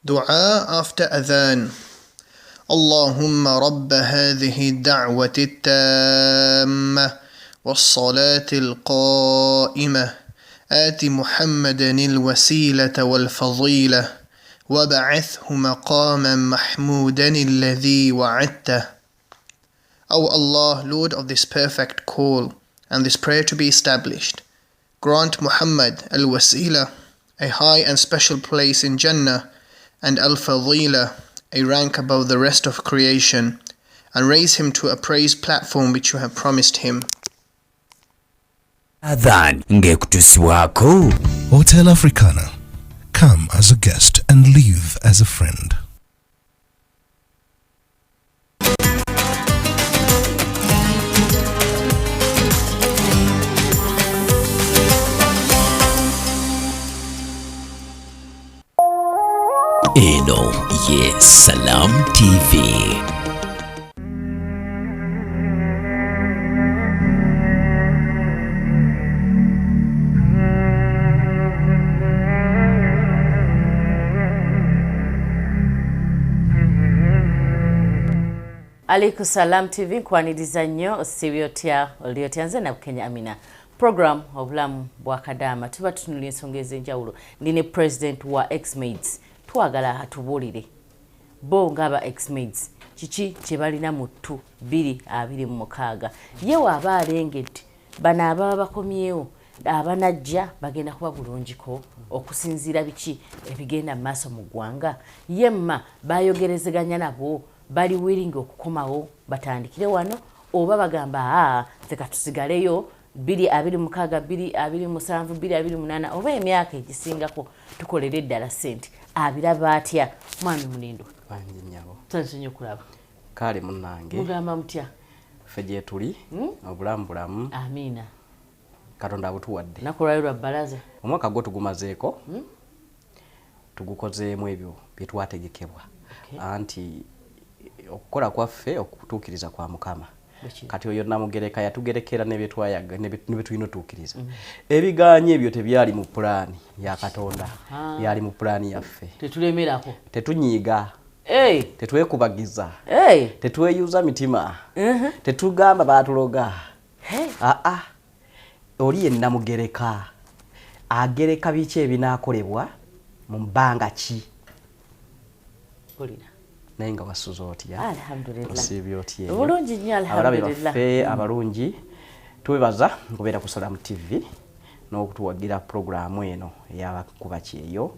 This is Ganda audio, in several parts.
Dua after adhan. اللهم رب هذه الدعوة التامة والصلاة القائمة آت محمدا الوسيلة والفضيلة وبعثه مقاما محمودا الذي وعدته. O Allah, Lord of this perfect call and this prayer to be established, grant Muhammad al-Wasila a high and special place in Jannah and al-Fadila a rank above the rest of creation, and raise him to a praise platform which you have promised him. Adhan ngekutuswako. Hotel Africana. Come as a guest and leave as a friend. Eno ye Salam TV. Alaykum Salam TV nkwaniriza nnyo sibyotya olyotyanze na Kenya Amina program obulamu bwakadama tuba tutunula ensonga ez'enjawulo. Ndine president wa X-Maids twagala atubulire bo ngaba X-Maids kiki kye balina mu 2026 ye waba alengedde bana ababa bakomyewo abanajja bagenda kuba bulungiko okusinziira biki ebigenda maaso mu ggwanga yemma bayogerezeganya nabo bali willing okukomawo batandikire wano oba bagamba teka tusigaleyo 2026 2027 2028 oba emyaka egisingako tukolere ddala sente abiraba atya mwami Mulindo bangi nnyabo tansinyo kulaba kale munnange mugamba mutya ffe gye tuli obulamu bulamu amina Katonda abutuwadde nakulwayo balaza omwaka gwo tugumazeeko tugukozeemu ebyo bye twategekebwa anti okukola kwaffe okutuukiriza kwa Mukama kati oyo namugereka yatugerekera ne byetwayaga ne bitulina otuukiriza ebiganye ebyo tebyali mu pulaani ya Katonda byali mu pulaani yaffe tetulemerako tetunyiiga tetwekubagiza tetweyuza mitima tetugamba baatuloga oli yenna mugereka agereka biki ebinaakolebwa mu bbanga ki naye nga wasuza otya alhamdulillah otya bulungi nnyo alhamdulillah abalungi twebaza kubeera ku Salam TV n'okutuwagira programu eno ey'abakuba kyeyo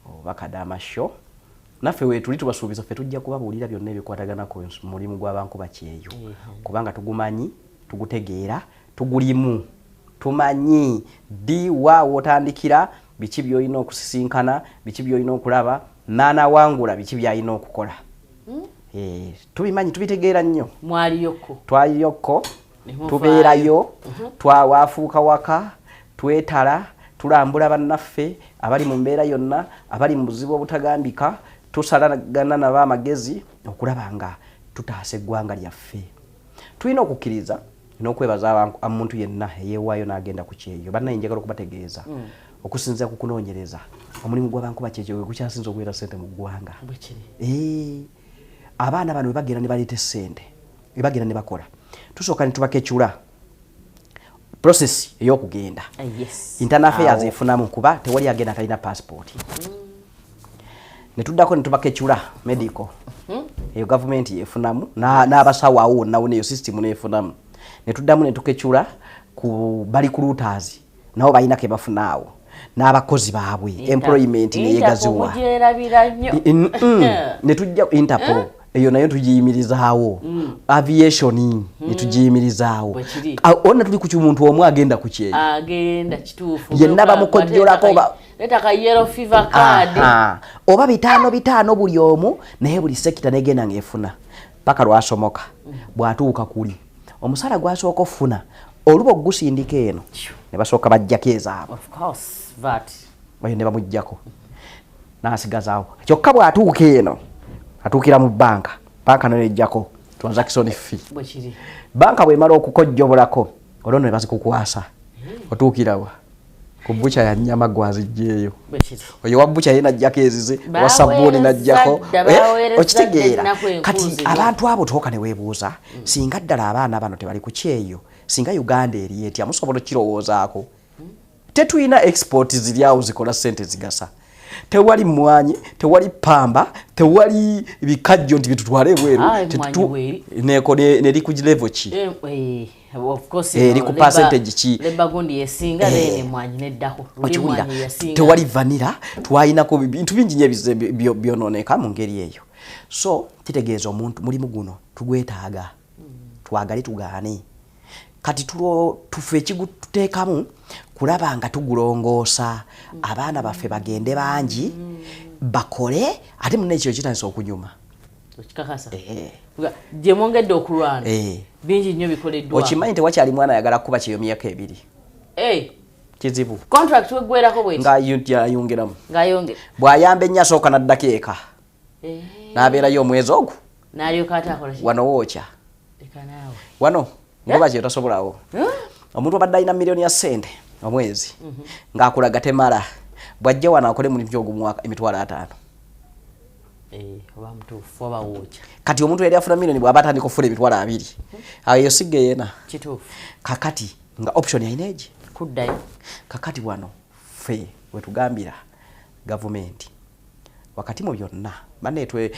oba Kadama Show naffe weetuli tubasuubiza ffe tujja kubabuulira byonna ebikwatagana ku mulimu gw'abankuba kyeyo kubanga tugumanyi tugutegeera tugulimu tumanyi diwa wotandikira biki byolina okusisinkana biki byolina okulaba naanawangula biki byalina okukola tubimanyi tubitegeera nnyo twaliyokko tubeerayo twawafuuka waka twetala tulambula bannaffe abali mu mbeera yonna abali mu buzibu obutagambika tusalagana nabo amagezi okulaba nga tutaasa eggwanga lyaffe tulina okukkiriza n'okwebaza omuntu yenna eyeewaayo n'agenda ku kyeyo bannaye njagala okubategeeza okusinziira ku kunoonyereza omulimu gw'abankuba kyeyo gwe gukyasinza okubeera ssente mu ggwanga abaana bano bwe bagenda ne baleeta ssente bwe bagenda ne bakola tusooka ne tubakekyula process ey'okugenda internal affairs efunamu kuba tewali agenda atalina passport ne tuddako ne tubakekyula medical eyo gavumenti yefunamu n'abasawo awo wonna neyo system neefunamu ne tuddamu ne tukekyula ku bali ku routers nabo balina ke bafunaawo n'abakozi baabwe employment neyegaziwa ne tujja Interpol eyo nayo tugiyimirizaawo aviation ne tugiyimirizaawo onna tuli ku kimuntu omu agenda ku kyeyo yenna bamukojjolako oba bitaano buli omu naye buli sekita negenda ng'efuna paka lwasomoka bw'atuuka kuli omusala gwasooka ofuna oluba ogusindika eno ne basooka bajjako ezaabwe bayo ne bamuggyako n'asigazaawo kyokka bw'atuuka eno atuukira mu banka n'ejjako transaction fee banka bw'emala okukojjobolako olwo ne bazikukwasa otuukirawa kubucha ya nyama gwazijeyo Bwekiti. oyo wabucha yena jjako ezize wasabuni najjako okitegeera kati abantu abo toka ne weebuuza singa ddala abaana bano tebali ku kyeyo singa Uganda eri etya musobola kirowoozaako tetuyina export ziryawo zikola ssente zigasa tewali mwanyi tewali pamba tewali bikajjo nti bitutwale ebweru neko neri ku level ki of course eri ku percentage ki leba gundi yesinga bene mwanyi neddako mwanyi yasinga tewali vanilla twayinako bintu bingi nyebize byononeka mu ngeri eyo so kitegeeza omuntu mulimu guno tugwetaaga twagale tugaane kati tufe ekigututeekamu kulaba nga tugulongoosa abaana baffe bagende bangi bakole ate munekyo kitandisa okunyuma okikakasa gye mwongedde okulwana bingi nnyo bikoleddwa okimanyi nti wakyali mwana ayagala kuba kyeyo myaka ebiri kizibu contract weggwerako bweti ng'ayongeramu bw'ayamba ennyo asooka naddako eka n'abeerayo omwezi ogwo n'alyoka ate akola wano wookya wano ngoba kye tasobolawo omuntu abadde alina miliyoni ya ssente omwezi ng'akulaga temala bw'ajja wano akole mulimu ogumwaka emitwalo 5 oba mutuufu oba wookya kati omuntu yali afuna miliyoni bw'aba atandika okufuna emitwalo 2 awo eyo sigga yena kituufu kakati nga option yalina egi kuddayo kakati wano ffe wetugambira gavumenti wakati mu byonna banetwe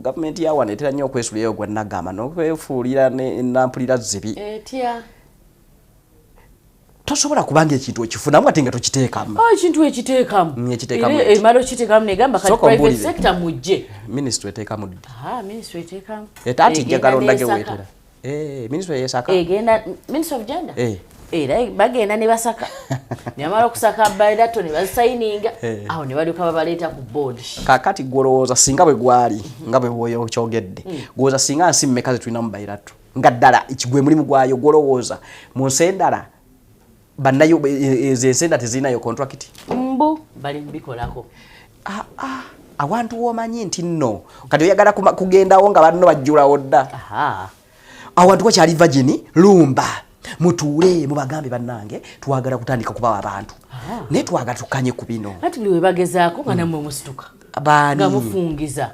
gavumenti yawana etera nnyo okwesulirayo gwe nagamba n'okwefuulira nampulira zibi etya tosobola kubanga ekintu okifunamu ate nga tokiteekamu ekintu ekiteekamu emala okiteekamu negamba kati private sector mujje ministry eteekamu ddi ministry eteekamu ate njagala ondage weetera ministry yesaka egenda ministry of gender era bagenda ne basaka nyamala okusaka baidato ne basayininga awo ne balyoka babaleeta ku board kakati gwolowooza singa bwe gwali nga bwe woyo okyogedde gwolowooza singa nsi mmeka zetulina mu baidato nga ddala ekigwe mulimu gwayo gwolowooza mu nsi endala bannayo ezensenda tezirinayo contract mbu bali mbikolako awantu womanyi nti nno kati oyagala kugendawo nga banno bajjulawo dda awantu wakyali virgin lumba mutuule mubagambe bannange twagala kutandika kubawa abantu naye twagala tukanye ku bino ati liwe bagezaako nga nammwe musituka nga mufungiza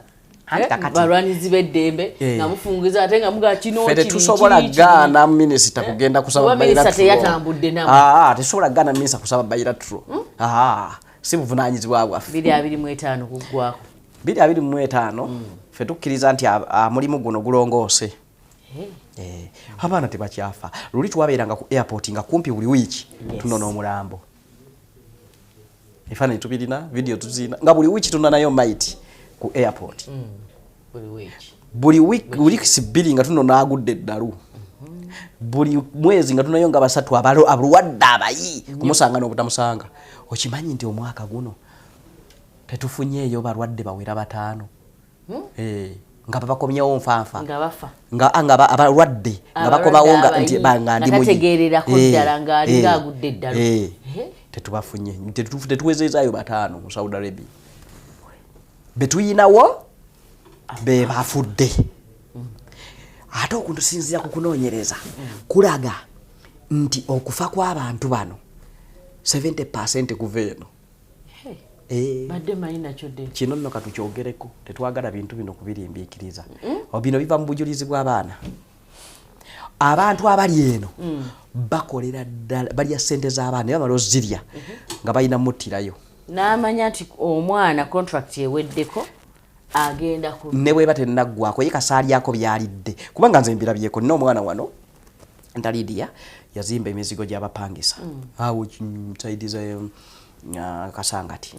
balwanizi b'eddembe nga mufungiza ate nga muga kino fete tusobola gaana minisita kugenda kusaba minisita teyatambudde namwe tesobola gaana minisita kusaba bayiraturo si buvunaanyizibwa bwaffe 225 kuggwako 225 ffe tukkiriza nti mulimu guno gulongoose abaana tebakyafa luli twabeeranga ku airport nga kumpi buli wiiki tunona omulambo efaananyi tubirina video tuzina nga buli wiiki tunanayo maiti ku airport buli wiiki bbiri nga tunona agudde eddalu buli mwezi nga tunayo nga basatu abalwadde abayi kumusanga n'obutamusanga okimanyi nti omwaka guno tetufunyeeyo balwadde bawera 5 nga bakomyewo nfanfa nga abalwadde nga bakomawo nga ndi mutegererako ddala nga ali agudde eddalu tetubafunye tetuwezezaayo 5 mu Saudi Arabia betuyinawo be bafudde ate okuntusinzira ku kunoonyereza kulaga nti okufa kw'abantu bano 70% kuva eno badde mayina kyodde kino nno katukyogereko tetwagala bintu bino kubirimbiikiriza bino biva mu bujulizi bw'abaana abantu abali eno bakolera ddala balya ssente z'abaana ne bamala ozirya nga balina muttirayo n'amanya nti omwana contract eweddeko agenda ku ne bweba tennaggwako ye kasaalyako byalidde kubanga nze mbirabyeko nina omwana wano ntalidiya yazimba emizigo gy'abapangisa awo msaidiza kasangati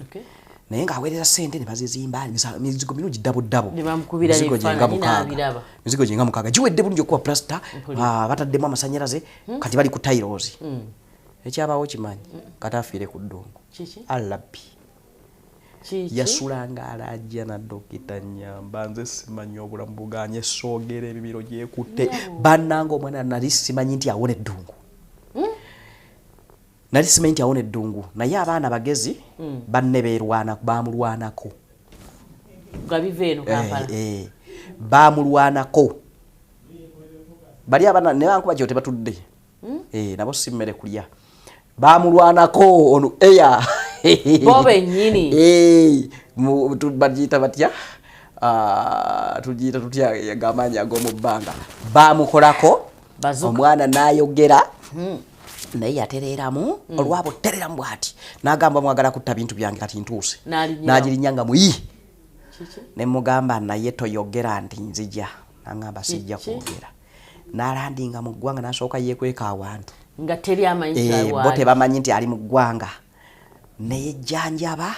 naye ng'aweereza ssente ne bazizimba emizigo mirungi ddabuddabu mizigo gyenga mukaaga giwedde bulungi okuba plasta bataddemu amasannyalaze kati bali ku tairozi ekyabaawo kimanyi kati afiire ku ddungu alabi yasulanga alajja na dokita nyamba nze simanyi obulamu buganye essoogera ebibiro gyekutte bannanga omwana nali simanyi nti awona eddungu nali simanyi nti awona eddungu naye abaana bagezi banne bamulwanako bamulwanako bali abaana ne bankuba kyo tebatudde nabo si mmere kulya bamulwanako ono eya bobe nyini tubajita batya tujita tutya yagamanya agomubbanga bamukolako omwana nayogera naye yatereramu olwabo tereramu bwati nagamba mwagala kutta bintu byange kati ntuuse nagirinyanga muyi nemugamba naye toyogera nti nzija nangamba sijja kwogera nalandinga mu ggwanga nasooka yekweka awantu nga teri amanyi bo tebamanyi nti ali mu ggwanga neyejjanjaba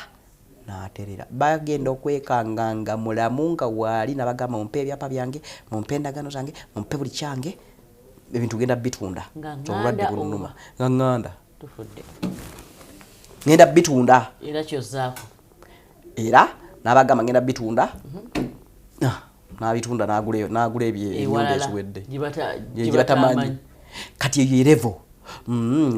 naterera bagenda okwekanganga mulamu nga waali nabagamba mumpe ebyapa byange mumpe endagano zange mumpe buli kyange ebintu genda bitunda obulwadde bulunuma nga nganda tufudde ngenda bitunda era kyozaako era nabagamba ngenda bitunda nabitunda nagula ebyenda ekiwedde gibatamanyi kati eyo level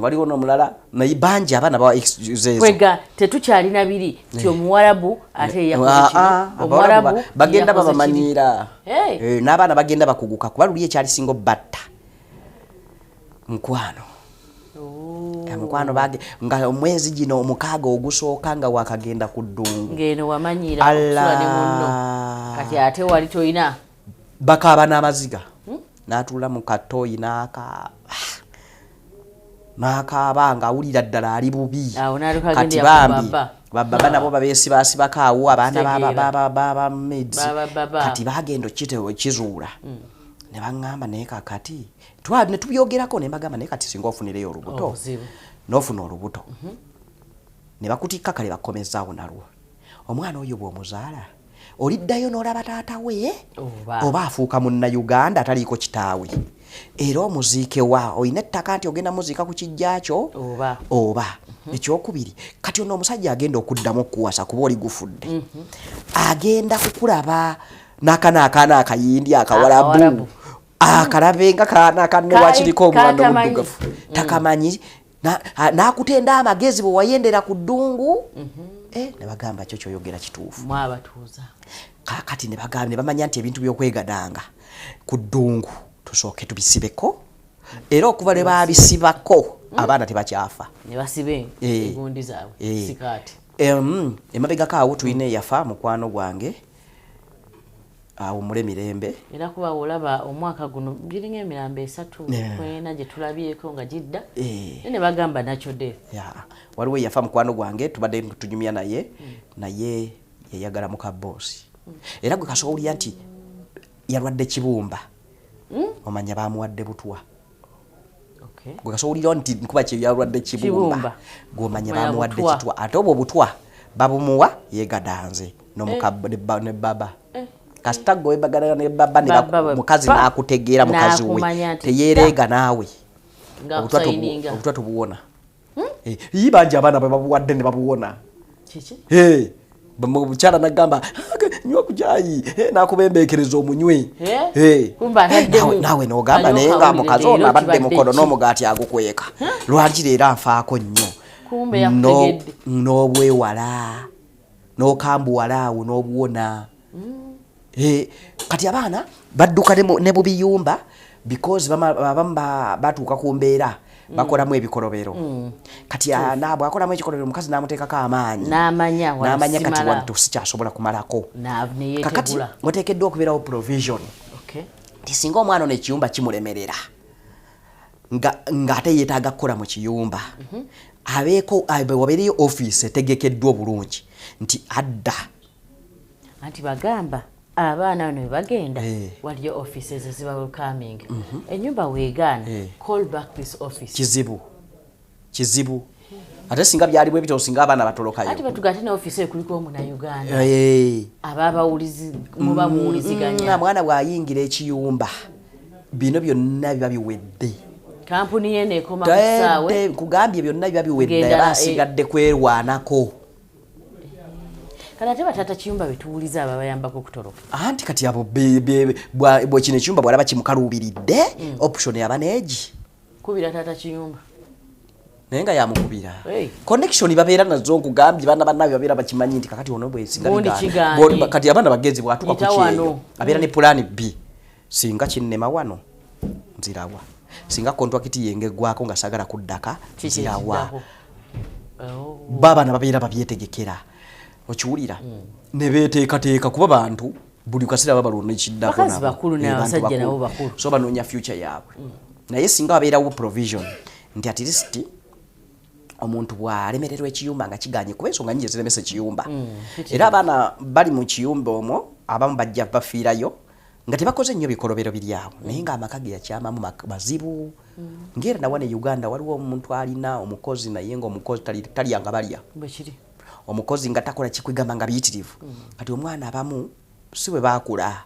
waliwo nomulala naye bangi abaana bawa excuses kwega tetukyalina biri ti omuwarabu ate omuwarabu bagenda babamanyira n'abaana bagenda bakuguka kuba luli ekyalisinga batta mukwano bage nga omwezi gino omukaaga ogusooka nga wakagenda ku ddungu ngeno wamanyira okusula ne munno kati ate wali toyina bakaaba n'amaziga n'atuula mu katoyi n'akaaba nga awulira ddala ali bubi kati bambi bababa nabo babeesibasibako awo abaana babameds kati bagenda okitewe kizuula ne baŋŋamba naye kakati ne tubyogerako ne mbagamba naye kati singa ofunireyo olubuto n'ofuna olubuto ne bakutikka kale bakomezaawo nalwo omwana oyo bw'omuzaala oliddayo n'olaba taata we oba afuuka munnayuganda ataliiko kitaawe era omuziike wa olina ettaka nti ogenda muziika ku kijjakyo oba ekyokubiri kati ono omusajja agenda okuddamu okuwasa kuba oli gufudde agenda kukulaba n'akaana akayindi akawalabu akalabe nga kaana wakiriko omwana omuddugavu takamanyi n'akutenda amagezi bwe wayendera ku ddungu ne bagamba kyo kyoyogera kituufu kakati ne bamanya nti ebintu by'okwegadanga ku ddungu tusooke tubisibeko era okuva lwe babisibako abaana tebakyafa emabegako awo tulina eyafa mukwano gwange awo mule mirembe era kuba olaba omwaka guno giringa emirambo 3 kwena gye tulabyeko nga gidda ne bagamba nakyo de waliwo yafa mukwano gwange tubadde tunyumya naye yayagala muka bosi era gwe kasobolya nti yalwadde kibumba omanya bamuwadde butwa gwe kasobolira nti nkuba kye yalwadde kibumba gwomanya bamuwadde kitwa ate obwo butwa babumuwa yegadanze ne baba kasita gwe bagala ne baba ne mukazi nakutegeera mukazi we teyereega naawe obutwa tubuwona yibanja abaana babuwadde ne babuwona mukyala nagamba nywa kujayi nakubembekereza omunywe nawe nogamba naye nga mukazi ono abadde mukono n'omugaati agukweka lwaki leero anfaako nnyo n'obwewala n'okambuwala awo n'obuwona kati abaana badduka ne mu biyumba because abamu batuuka ku mbeera bakolamu ebikolobero kati bwakolamu ekikolobero omukazi namuteekako amaanyi n'amanya kati wantu sikyasobola kumalako kakati oteekeddwa okubeerawo provision nti singa omwana ono ekiyumba kimulemerera ng'ate yeetaaga kukola mu kiyumba wabeereyo offisi etegekeddwa obulungi nti adda anti bagamba abaana bano bagenda waliyo offices eziba welcoming enyumba weegaana call back this office kizibu ate singa byali bwe bityo singa abaana batolokayo ati batugate ne office ekuliko mu na Uganda ababawulizi muba muwuliziganya mwana bwayingira ekiyumba bino byonna biba biwedde kampuni yene ekoma kusaawe kugambye byonna biba biwedde basigadde kwerwanako kana teba tata kiyumba bituuliza ababayambako kutoloka anti kati abo bwe kino ekiyumba bwalaba kimukaluubiridde option yabaneegi kubira tata kiyumba naye nga yamukubira connection babeera nazo nkugambye baana bannabe babeera bakimanyi nti kakati ono bwe singa kati abaana bagezi bwatuka ku kyeyo abeera ne plan B singa kinnema wano nzirawa singa contract yenge gwako nga sagala kuddaka kizirawa baba na babeera babyetegekera okiwulira ne beteekateeka kuba bantu buli kasira babalona ekiddako bakazi bakulu n'abasajja nabo bakulu so banoonya future yaabwe naye singa wabeerawo provision nti at least omuntu bw'alemererwa ekiyumba nga kiganye kuba ensonga nyingi eziremesa ekiyumba era abaana bali mu kiyumba omwo abamu bajja bafiirayo nga tebakoze nnyo bikolobero biri awo naye ng'amaka ge yakyamamu mazibu ng'era nawa ne Uganda waliwo omuntu alina omukozi naye ng'omukozi talyanga balya omukozi nga takola kikwigamba nga biyitirivu kati omwana abamu si bwe baakula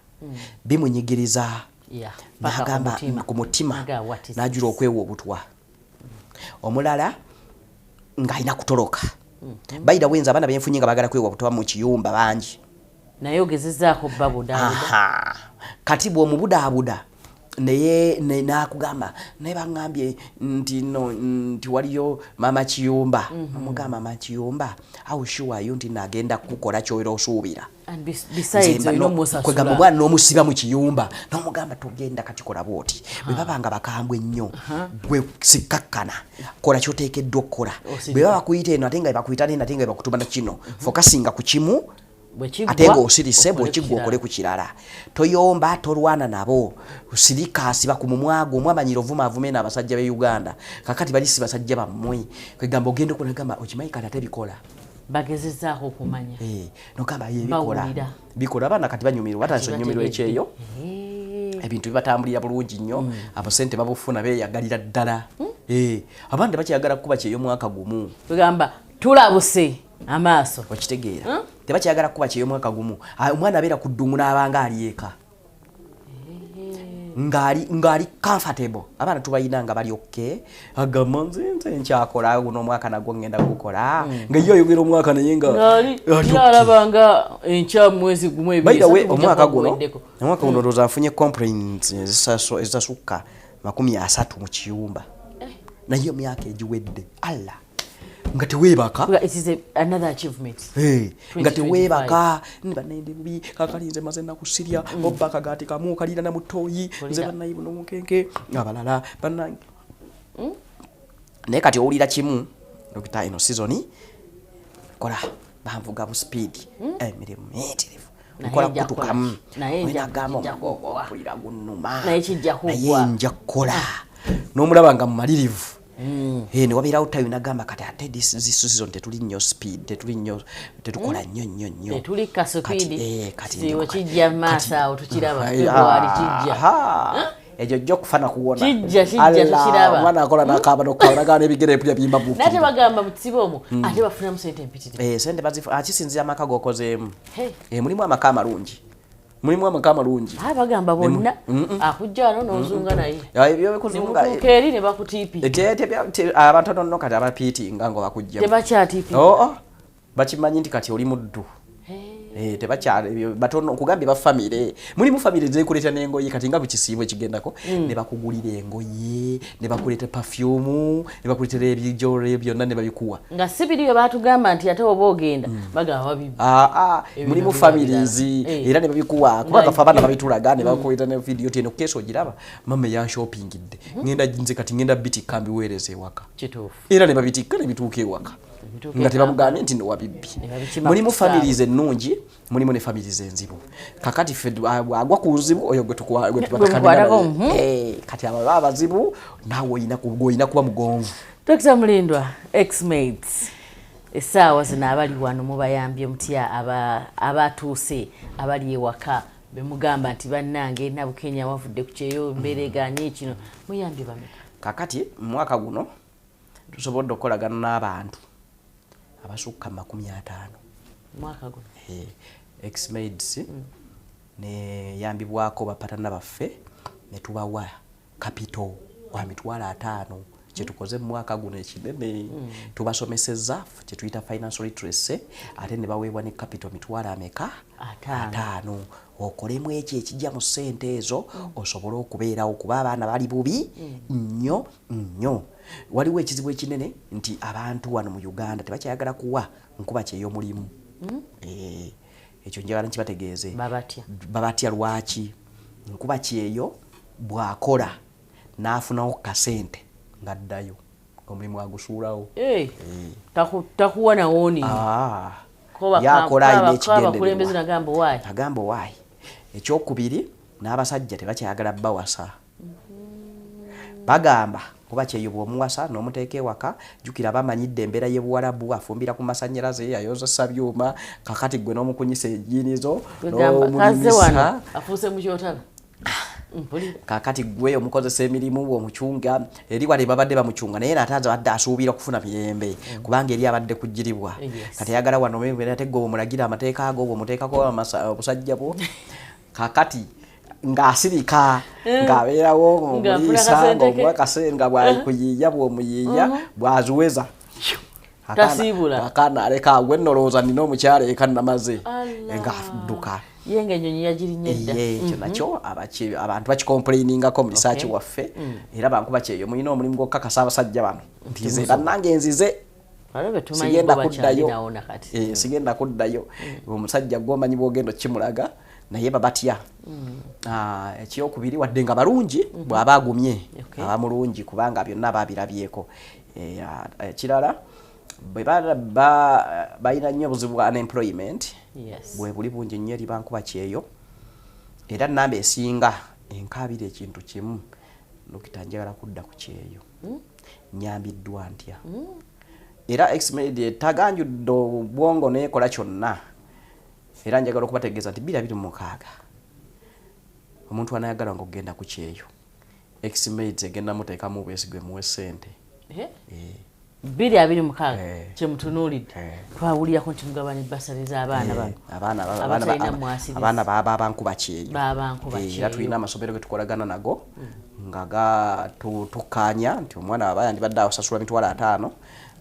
bimunyigiriza n'agamba ku mutima n'ajula okwewa obutwa omulala ng'alina kutoloka bayira wenza abaana benfunye nga baagala kwewa obutwa mu kiyumba bangi naye ogezezzaako babudaabuda kati bw'omubudaabuda naye nakugamba naye baŋŋambye nti waliyo mama kiyumba omugamba mama kiyumba how sure are you nti nagenda kukola ky'oera osuubira kwegamba omwana n'omusiba mu kiyumba n'omugamba togenda katikola bwoti bwe babanga bakambwe ennyo gwe sikkakkana kola ky'oteekeddwa okukola bwe baba bakuyita eno ate nga bakuyita neno ate nga bakutuma na kino fokasinga ku kimu ate ng'osirise bw'ekigwa okole ku kirala toyomba tolwana nabo sirika siba ku mumwago omwamanyira ovumavume n'abasajja b'e Uganda kakati bali si basajja bammwe kwegamba ogenda okunagamba okimanyi kati ate bikola bagezezzaako okumanya nogamba bikola abaana kati banyumirwa batandise onyumirwa ekyeyo ebintu bibatambulira bulungi nnyo abasente babufuna beeyagalira ddala abandi bakyayagala kuba kyeyo mwaka gumu tugamba tulabuse amaaso okitegeera tebakyagala kuba kyeyo mwaka gumu omwana abeera ku ddungu n'abanga ali eka ngali comfortable abaana tubayina nga bali okay agamba nze nkyakola guno omwaka nagwo ngenda gukola nga yo oyogera omwaka naye nga alabanga enkya mwezi gumu ebiri omwaka guno ndowooza afunye complaints ezasukka 30 mu kiyumba naye emyaka egiwedde alla nga teweebaka nga teweebaka banende bubi kakalinze maze nakusirya obba kagati kamu kalira na mutoyi nze banayi buno mukenke abalala banange naye kati owulira kimu dokita eno season kola banvuga bu speed emirimu metirivu nkola kutukamu wenagamba omukulira gunnuma naye nja kukola n'omulaba nga mumalirivu ne wabeerawo tayo nagamba kati ate this season tetuli nnyo speed tetukola nnyo tetuli ka speed kati kijja maaso awo tukiraba wali kijja ekyo jjo kufana kuwona kijja tukiraba mwana akola nakaba nokawulagana ebigere pya bimba buki nate bagamba mu kisibo omwo ate bafunamu sente empitirivu sente kisinzira amaka gokozeemu mulimu amaka amalungi bagamba bonna akujja wano n'ozunga naye nemutuuka eri ne bakutiipi abatono nno kati abapiitinga nga bakujja tebakyatiipi bakimanyi nti kati oli muddu batono okugambye bafamire mulimu famire zekuleta n'engoye kati nga bukisiibwe kigendako ne bakugulira engoye ne bakuleta perfume ne bakuletera ebijole byonna ne babikuwa nga si biri bye batugamba nti ate oba ogenda bagamba babibi mulimu families era ne babikuwa kuba gafa abaana babitulaga ne bakuleta ne video teno keso ogiraba mama ya shoppingidde ngenda nze kati ngenda bitika mbiweereza ewaka kituufu era ne babitika ne bituuka ewaka nga tebamugambye nti nowabibbi mulimu families ennungi mulimu ne families enzibu kakati ffe agwa ku nzibu oyo kati abo abazibu naawe olina kuba mugonvu Dr. Mulindwa ex-mates essaawa zino abali wano mubayambye mutya abatuuse abali ewaka bemugamba nti bannange Nabukenya wavudde ku kyeyo mbeera eganye kino muyambye bameka kakati mu mwaka guno tusobodde okukolagana n'abantu abasukka 50 mwaka guno ex-maids ne yambibwako bapatana baffe ne tubawa capital wa mitwalo 5 kyetukoze mu mwaka guno ekinene tubasomeseza kyetuyita financial literacy ate ne baweebwa ne capital mitwalo ameka 5 okolemu ekyo ekijja mu ssente ezo osobole okubeerawo kuba abaana bali bubi nnyo waliwo ekizibu ekinene nti abantu wano mu Uganda tebakyayagala kuwa nkuba kyey'omulimu ekyo njagala nkibategeeze babatya lwaki nkuba kyeyo bwakola n'afunawo kasente ng'addayo omulimu agusuulawo. Takuwa nawoni. Yakola ayina ekigendererwa. Agamba waayi. Ekyokubiri n'abasajja tebakyayagala bawasa. Bagamba kuba kyeyo bw'omuwasa n'omuteeka ewaka jjukira bamanyidde embeera y'Ebuwarabu afumbira ku masannyalaze ayozesa byuma kakati gwe n'omukunyisa ejiinizo n'omulimisa afuuse mu kyotala. Kakati gwe omukozesa emirimu omucunga eri wali babadde bamucunga naye ate badde asuubira okufuna mirembe kubanga eri abadde kujjiribwa kati ayagala wano ate gwe omulagira amateeka ago omuteekako obusajja bwo kakati ng'asirika ng'abeerawo ng'omuliisa ng'omuwa kasenga bw'alikuyiiya bw'omuyiiya bw'aziweza akaana aleka gwe nolowooza nina omukyala eka namaze ng'adduka yenga ennyonyi yagirinnye dda. Ekyo nakyo abantu bakikomplainingako mu risaaki waffe era bankuba kyeyo mulina omulimu gw'okukakasa abasajja bano nti nze bannange nzize sigenda kuddayo omusajja gw'omanyi bw'ogenda okimulaga naye babatya. Ekyokubiri wadde nga balungi bw'aba agumye aba mulungi kubanga byonna babirabyeko. Ekirala bwe balina nnyo obuzibu bwa unemployment bwe buli bungi nnyo eri bankuba kyeyo era nnamba esinga enkaabira ekintu kimu Dokita njagala kudda ku kyeyo nyambiddwa ntya era X-Media taganjudde obwongo neekola kyonna era njagala okubategeeza nti 2026 omuntu anayagala nga ogenda ku kyeyo X-Media egenda muteekamu obwesigwe muwe ssente 2026 kyemutunuulidde twawulirako nti mugabane basale z'abaana bano abaana b'abankuba kyeyo era tulina amasomero ge tukolagana nago nga tukkaanya nti omwana baba yandibadde asasula mitwalo 5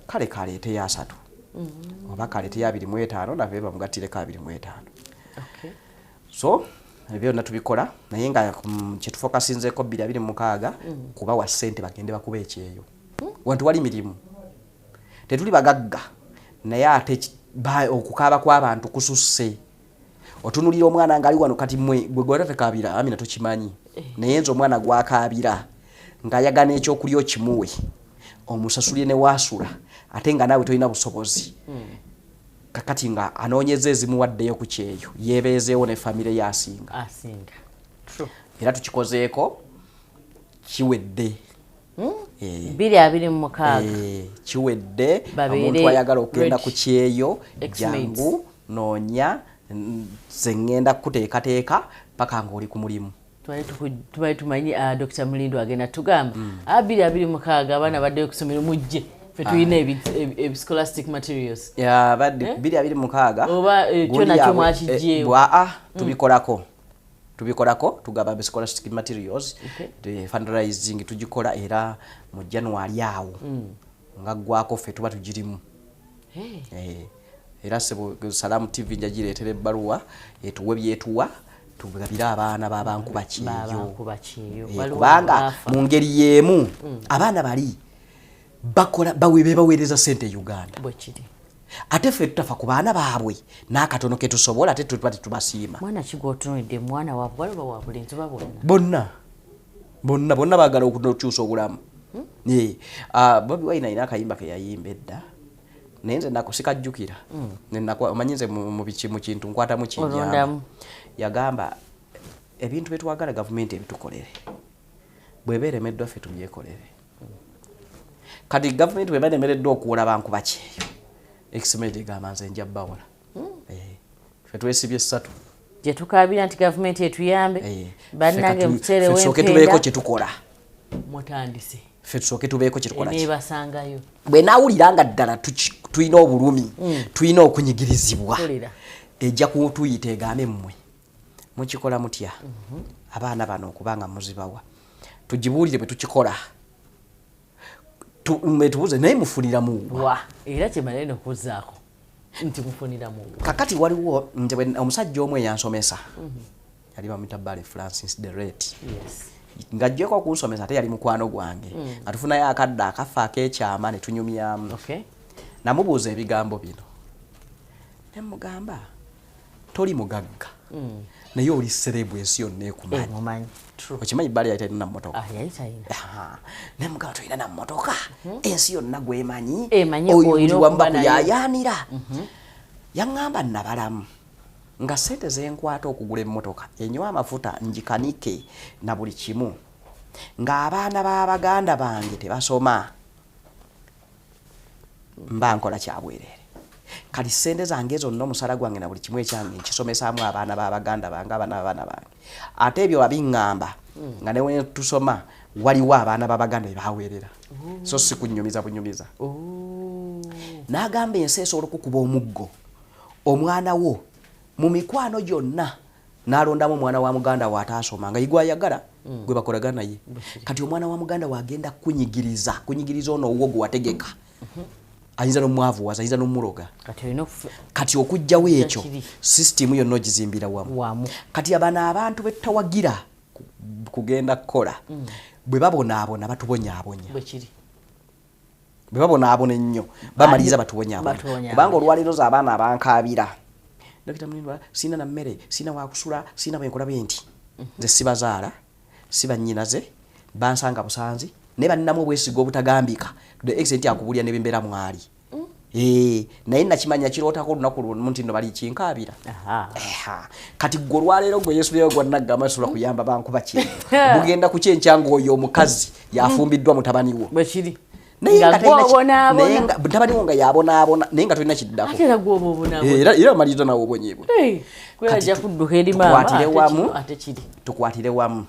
kale kaleeteyo 3 oba kaleeteyo 25 nave bamugattireko 25. So ebyo byonna tubikola naye nga kyetufokasinzeeko 2026 kubawa ssente bagende bakuba ekyeyo wantu wali mirimu tetuli bagagga naye ate okukaaba kw'abantu kususse otunulira omwana ngali wano kati mwe gwe gwatakabira Amina tokimanyi naye nze omwana gwakaabira ng'ayagana ekyokulya okimuwe omusasulire ne waasula ate nga naawe tolina busobozi kakati nga anoonyeza ezimuwaddeyo ku kyeyo yeebeezeewo ne famire yasinga era tukikozeeko kiwedde 2026 kiwedde omuntu ayagala okugenda ku kyeyo jangu noonya ze ngenda kuteekateeka paka ng'oli ku mulimu. Tubali tumanyi Dr. Mulindo agenda tugamba 2026 abaana baddeyo ku ssomero mujje ffe tulina scholastic materials badde 2026 oba kyo nakyo mwakijjeewo tubikolako tugaba scholastic materials the fundraising tugikola era mu January awo nga gwako ffe tuba tugirimu era Salamu TV njagireetera ebbaluwa etuwe byetuwa tugabira abaana b'abankuba kyeyo kubanga mu ngeri y'emu abaana bali bakola baweereza ssente Uganda ate ffe tutafa ku baana baabwe n'akatono ke tusobola ate tuba tetubasiima. Mwana kigotunidde mwana waabwe waliba wa bulenzi bonna baagala okukyusa obulamu. Bobi Wine alina akayimba ke yayimba edda naye nze nakusikajjukira omanyi nze mu kintu nkwatamu kijjamu yagamba ebintu byetwagala gavumenti ebitukolere bw'eba eremeddwa ffe tubyekolere kati gavumenti bw'eba eremereddwa okuwola bankuba kyeyo X-Media egamba nze nja bbawola ffe twesibye 3 gye tukaabira nti gavumenti etuyambe bannange mukiseera w'empenda tubeeko kye tukola mutandise ffe tusooke tubeeko kye tukola neebasangayo bwe naawulira nga ddala tulina obulumi tulina okunyigirizibwa ejja kutuyita egambe mmwe mukikola mutya abaana bano okubanga muzibawa tugibuulire bwe tukikola tubuuze naye mufunira muwa era kyemalayo nokuzaako nti mufunira muwa kakati waliwo nze omusajja omu eyansomesa yali bamuyita Bale Francis the Ret ng'ajjeko okunsomesa ate yali mukwano gwange nga tufunayo akadde akafa ak'ekyama ne tunyumyamu namubuuza ebigambo bino ne mugamba toli mugagga naye oli serebu ensi yonna ekumanyi. Mumanyi. True. Okimanyi Bali yali talina mmotoka. Yali talina. Ne mugamba tulina na mmotoka. Ensi yonna gwemanyi. Emanyi oyo wamba okuba nayo. kuyayaanira. Yaŋŋamba nabalamu. Nga sente zenkwata okugula emmotoka enywa amafuta njikanike na buli kimu. Ng'abaana b'Abaganda bange tebasoma. Mba nkola kyabwerere. Kati sente zange zonna omusala gwange na buli kimu ekyange nkisomesaamu abaana b'Abaganda bange abaana bange. Ate ebyo wabiŋŋamba nga ne we tusoma waliwo abaana b'Abaganda bebaweerera. So si kunnyumiza bunyumiza. N'agamba ensi esobola okukuba omuggo. Omwana wo mu mikwano gyonna n'alondamu omwana wa muganda wa ataasoma nga yigwa ayagala gwe bakolagana naye. Kati omwana wa muganda wagenda kunyigiriza ono owwo gwe wategeka. Ayinza n'omwavuwaza, ayinza n'omuloga. Kati okujjawo ekyo sisitimu yonna ogizimbira wamu. Kati abantu betutawagira kugenda kukola bwe babonaabona batubonyaabonya. Bwe babonaabona ennyo bamaliriza batubonyaabonya. Kubanga olwaleero z'abaana abankaabira. Dokita Mulindwa sina na mmere, sina wakusula, sina bwenkola bwenti. Nze sibazaala, siba nnyinaze, bansanga busanzi. Ne bannamu obwesiga obutagambika the extent akubulya ne bembeera mwali. Naye nakimanya kirootako olunaku lumu nti nno bali kinkaabira. Kati gwe olwaleero gwe Yesu lyeyo gwannagamba asobola kuyamba bankuba ki. Bugenda ku kyenkyango oyo omukazi yafumbiddwa mutabani wo. Bwekiri. Mutabani wo nga yabonaabona naye nga tolina kiddako. Ate era gw'obonaabona. Era amaliriza nawe obonyeebwe. Kwajja kudduka eri maama ate kiri. Tukwatire wamu.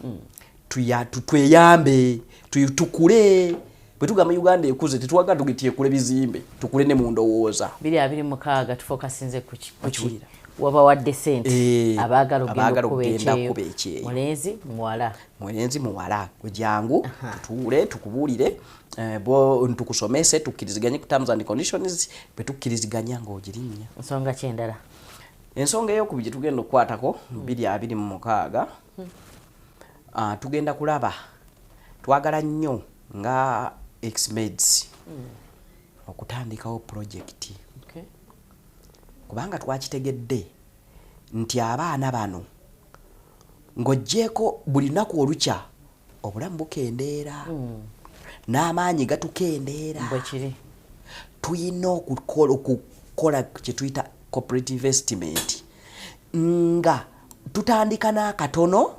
Tweyambe. Tukule bwe tugamba Uganda ekuze tetuwaga tugitie kule bizimbe tukule ne mu ndowooza 2026 tufokasinze ku kiwulira waba wadde sente abaagala okugenda kuba ekyeyo mulenzi muwala gwejangu tutuule tukubuulire bo ntukusomese tukkiriziganye ku terms and conditions bwe tukkiriziganya ng'ogirinnya ensonga kyendala ensonga ey'okubiri gye tugenda okukwatako 2026 tugenda kulaba twagala nnyo nga X-Meds okutandikawo project kubanga twakitegedde nti abaana bano ng'oggyeko buli lunaku olukya obulamu bukendeera n'amaanyi gatukendeera tuyina okukola kye tuyita corporate investment nga tutandika n'akatono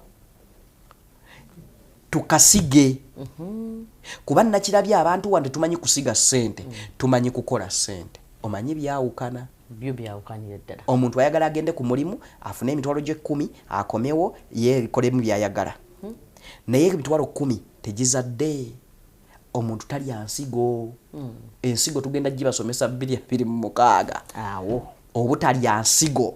tukasige kuba nakirabye abantu wande tumanyi kusiga sente tumanyi kukola sente omanyi byawukana byo byawukanira ddala omuntu ayagala agende ku mulimu afune emitwalo gye 10 akomewo yeekolemu byayagala naye emitwalo 10 tegizadde omuntu talya nsigo ensigo tugenda gibasomesa 2026 awo obutalya nsigo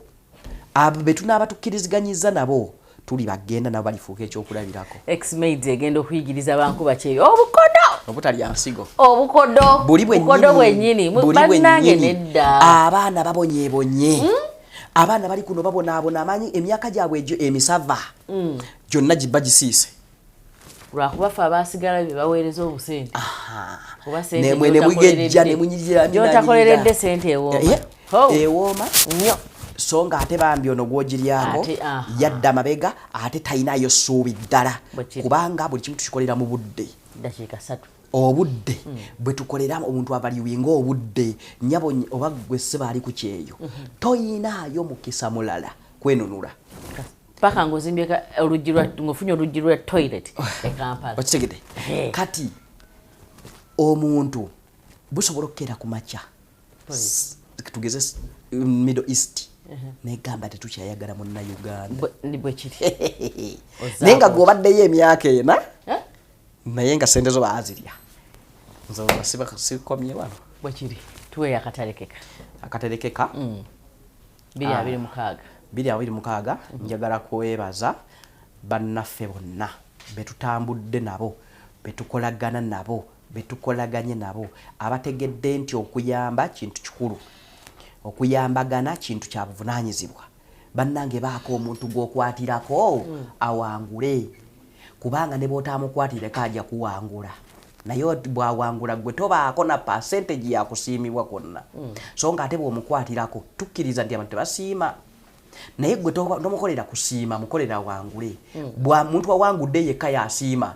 abo betunaaba tukkiriziganyizza nabo tuli bagenda nabo balifuuka ekyokulabirako. X-Meds egenda okuyigiriza bankuba kyeyo obukodo obutalya nsigo obukodo bwennyini bannange nedda abaana babonyeebonye abaana bali kuno babonaabona amanyi emyaka gyabwe egyo emisava gyonna gibba gisiise lwakuba fe abaasigala bye baweereza obusente nemwe ne mugejja ne munyigira gy'otakoleredde sente ewooma nnyo so nga ate bambi ono gwogiryako yadda amabega ate talinayo ssuubi ddala kubanga buli kimu tukikolera mu budde dakiika 3 obudde bwe tukolera omuntu avaliwinga obudde nyabo oba gwe sseba ali ku kyeyo toyinaayo mukisa mulala kwenunula paka ngozimbye ngofunye oluggi lwa toilet e Kampala okitegedde kati omuntu busobola okukeera ku makya tugeze Middle East negamba tetukyayagala munna Uganda bwe kiri naye nga gw'obaddeyo emyaka ena naye nga sente zo baazirya nzoba sikomye wano bwe kiri tuweeyo akaterekeka 2026 njagala kwebaza bannaffe bonna betutambudde nabo betukolagana nabo betukolaganye nabo abategedde nti okuyamba kintu kikulu okuyambagana kintu kya buvunaanyizibwa bannange baako omuntu gw'okwatirako awangule kubanga ne bw'otaamukwatireko ajja kuwangula naye bw'awangula gwe tobaako na percentage yakusiimibwa konna so nga ate bw'omukwatirako tukkiriza nti abantu tebasiima naye gwe tomukolera kusiima mukolera wangule bwa muntu wawangudde yekka yasiima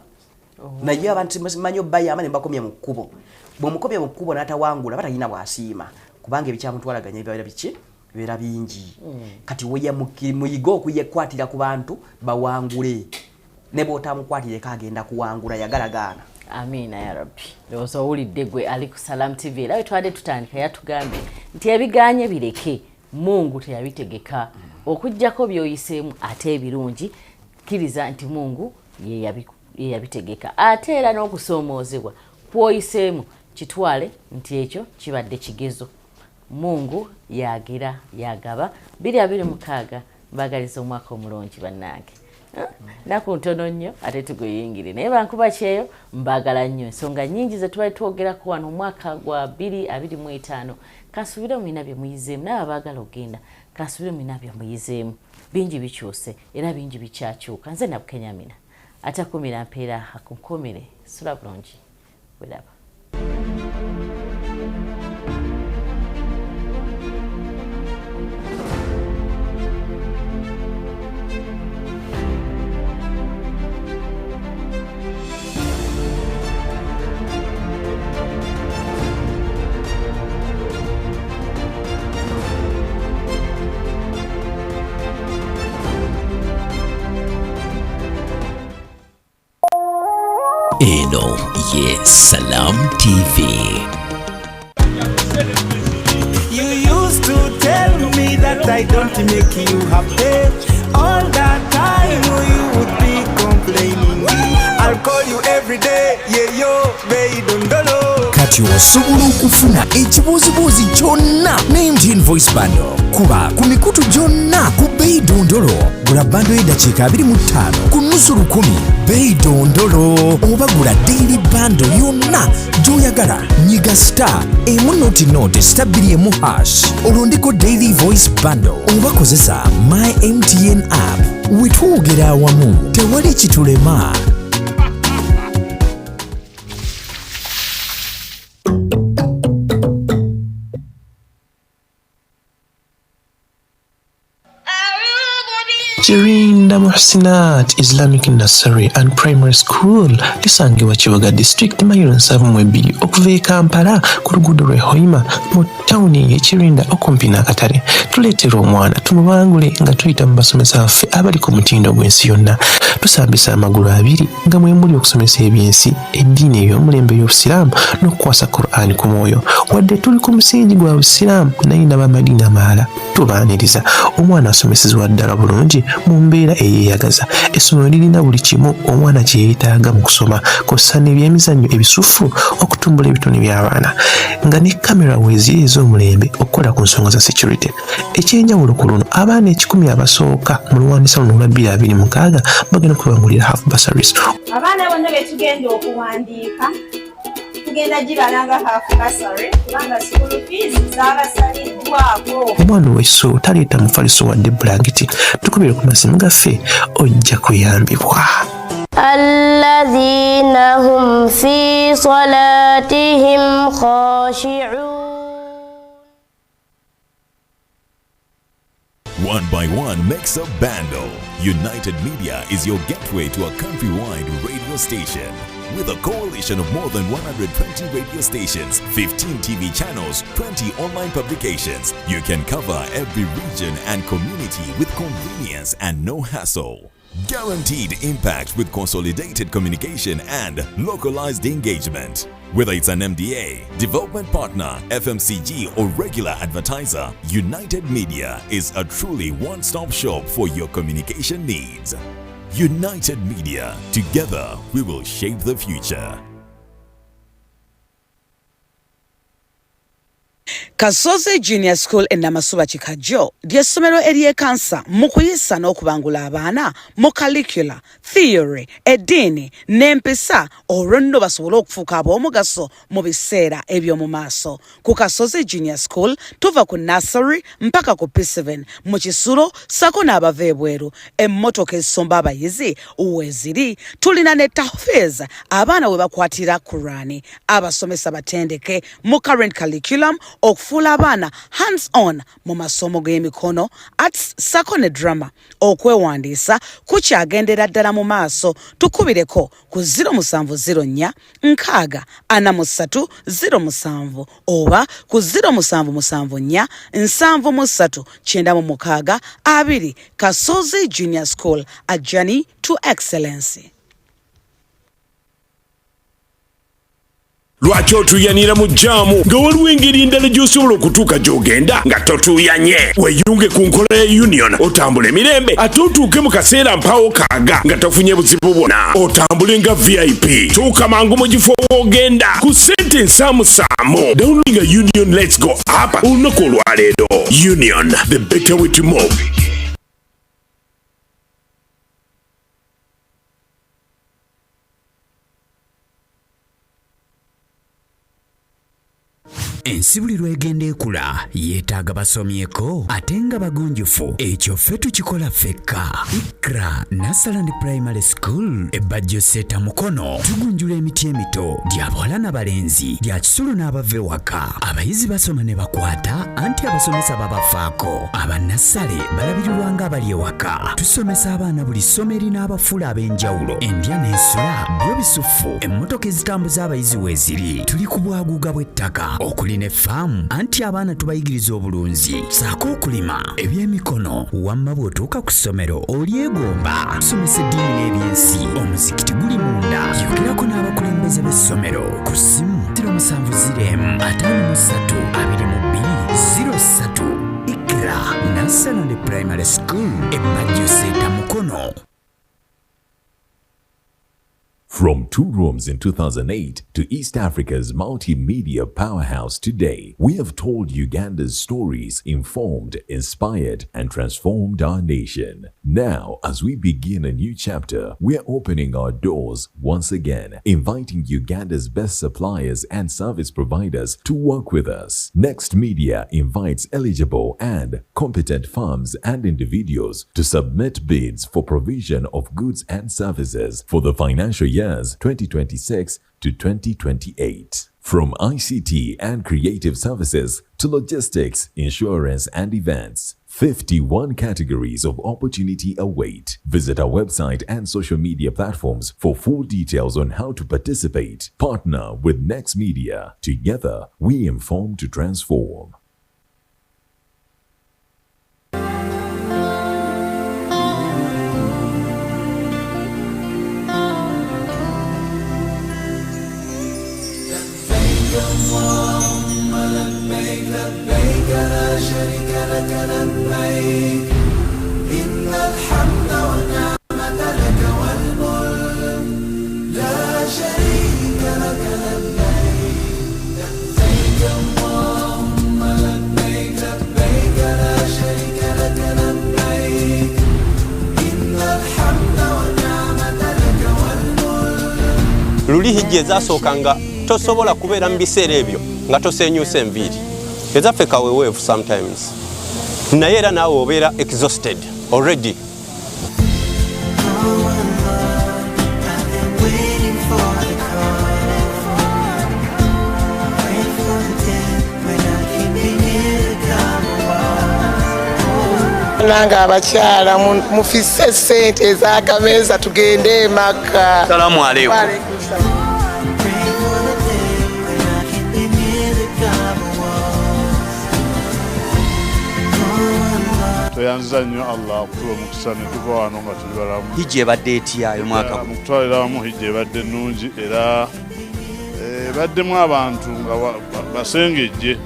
naye abantu manyo bayama ne bakomye mu kkubo bw'omukomye mu kkubo n'atawangula batalina bwasiima kubanga ebikyamutwalaganya ebibeera biki bibeera bingi kati muyiga okuyekwatira ku bantu bawangule ne bw'otamukwatireko agenda kuwangula yagalagaana. Amina ya Rabbi. Lowooza owulidde gwe ali ku Salam TV era wetwadde tutandika yatugambye nti ebiganye bireke Mungu teyabitegeka okujjako byoyiseemu ate ebirungi kkiriza nti Mungu ye yabitegeka ate era n'okusoomoozebwa kwoyiseemu kitwale nti ekyo kibadde kigezo. Mungu yagira yagaba 2026 mbagaliza omwaka omulungi bannange. Naku ntono nnyo ate tuguyingire naye bankuba kyeyo mbagala nnyo ensonga nnyingi ze tubali twogerako wano omwaka gwa 2025 kasubire mwina bye muyizeemu naye abaagala okgenda kasubire mwina bye muyizeemu bingi bikyuse era bingi bikyakyuka nze Nabukenya Amina atakumira mpeera akunkomere sula bulungi welaba. Eno ye Salam TV. You used to tell me that I don't make you happy. All that time you would be complaining. I'll call you every day, yeah yo, baby dondolo. Kati osobola okufuna ekibuuzibuuzi kyonna ne MTN Voice Bundle kuba ku mikutu gyonna ku Bei Dondolo gula bando y'eddakiika 25 ku nnusu 10 Bei Dondolo oba gula daily bando yonna gy'oyagala nyiga star emu star 2 olondeko daily voice bundle oba kozesa my MTN app wetwogera awamu tewali kitulema. Jirinda Muhsinat Islamic Nursery and Primary School lisangibwa Kibuga District Mayiro 7 okuva e Kampala ku luguudo lw'e Hoima mu tawuni y'e Kirinda okumpi n'akatale. Tuleetera omwana tumubangule nga tuyita mu basomesa baffe abali ku mutindo gw'ensi yonna. Tusambisa amagulu abiri nga mwe muli okusomesa ebyensi eddiini ey'omulembe y'Obusiraamu n'okukwasa Qur'an ku mwoyo. Wadde tuli ku musingi gwa Busiraamu naye n'abamadiina amalala tubaaniriza omwana asomesezebwa ddala bulungi mu mbeera eyeeyagaza. Essomero lirina buli kimu omwana kye yeetaaga mu kusoma kw'ossa n'ebyemizannyo ebisufu okutumbula ebitone by'abaana nga ne kamera weeziri ez'omulembe okukola ku nsonga za security. Ekyenjawulo ku luno abaana 10 abasooka mu luwandiisa luno olwa 2026 bagenda kubangulira half bursaries. Abaana bonna be tugenda okuwandiika tugenda gibalanga half bursary kubanga school fees zabasaliddwako. Omwana w'essomero taleeta mufaliso wadde blanketi. Tukubire ku masimu gaffe ojja kuyambibwa. Alladhina hum fi salatihim khashi'un. One by one makes a bundle. United Media is your gateway to a countrywide radio station. With a coalition of more than 120 radio stations, 15 TV channels, 20 online publications, you can cover every region and community with convenience and no hassle. Guaranteed impact with consolidated communication and localized engagement. Whether it's an MDA, development partner, FMCG or regular advertiser, United Media is a truly one-stop shop for your communication needs. United Media, together we will shape the future. Kasozi Junior School in Namasuba Chikajo, ly'essomero ery'ekansa mu kuyisa n'okubangula abaana mu curricula, theory, eddiini n'empisa olwo nno basobole okufuuka ab'omugaso mu biseera eby'omu maaso. Ku Kasozi Junior School tuva ku nursery mpaka ku P7 mu Kisulo sako n'abava ebweru. Emmotoka ezisomba abayizi weeziri, tulina ne tahfiz abaana we bakwatira Qur'ani, abasomesa batendeke mu current curriculum okufuuka okufuula abaana hands on mu masomo g'emikono arts sako ne drama okwewandiisa kukyagendera ddala mu maaso. Tukubireko ku 0704 nkaaga 43 07 oba ku 0774 73 96 2 Kasozi Junior School, a journey to excellence. Lwaki otuyanira mu jaamu nga waliwo engeri endala gy'osobola okutuuka gy'ogenda nga totuyanye? Weyunge ku nkola ya Union otambule mirembe ate otuuke mu kaseera mpaawo kaaga nga tofunye buzibu bwonna. Otambule nga VIP. Tuuka mangu mu kifo w'ogenda ku ssente ensaamusaamu. Downloading a Union, let's go up olunaku olwaleero. Union, the better way to move. Ensibulirwa egenda ekula yeetaaga basomyeko ate nga bagunjufu. Ekyo ffe tukikola ffekka. Ikra Nasaland Primary School ebbajjo seta mukono tugunjula emiti emito gy'abawala n'abalenzi gya kisolo n'abava ewaka. Abayizi basoma ne bakwata anti abasomesa babafaako. Abannasale balabirirwa nga abali ewaka. Tusomesa abaana buli ssomo erina abafuula ab'enjawulo. Endya n'ensula byo bisufu. Emmotoka ezitambuza abayizi weeziri. Tuli ku bwaguuga bw'ettaka okuli ne faamu anti abaana tubayigiriza obulunzi saako okulima ebyemikono. Wamma bw'otuuka ku ssomero olyegomba. Tusomesa eddiini n'ebyensi. Omuzikiti guli munda. Yogerako n'abakulembeze b'essomero ku ssimu 0705 53 Ikra Nasaland Primary School ebbajjo seta mukono. From 2 rooms in 2008 to East Africa's multimedia powerhouse today, we have told Uganda's stories, informed, inspired, and transformed our nation. Now, as we begin a new chapter, we're opening our doors once again, inviting Uganda's best suppliers and service providers to work with us. Next Media invites eligible and competent firms and individuals to submit bids for provision of goods and services for the financial years 2026 to 2028. From ICT and creative services to logistics, insurance, and events, 51 categories of opportunity await. Visit our website and social media platforms for full details on how to participate. Partner with Next Media. Together, we inform to transform. Luli hijje zasookanga tosobola kubeera mu biseera ebyo nga tosenyuusa enviiri. Ezaffe kaweweevu sometimes. Naye era naawe obeera exhausted already. Nanga abakyala mufisse ssente ez'akameeza tugende emaka. Salaamu alaikum. Tuyanziza nnyo Allah okutuwa omukisa ne tuva wano nga tuli balamu. Hijja ebadde etya uyu mwaka? Mutwalira wamu hijja ebadde nnungi era ebaddemu abantu nga basengejje.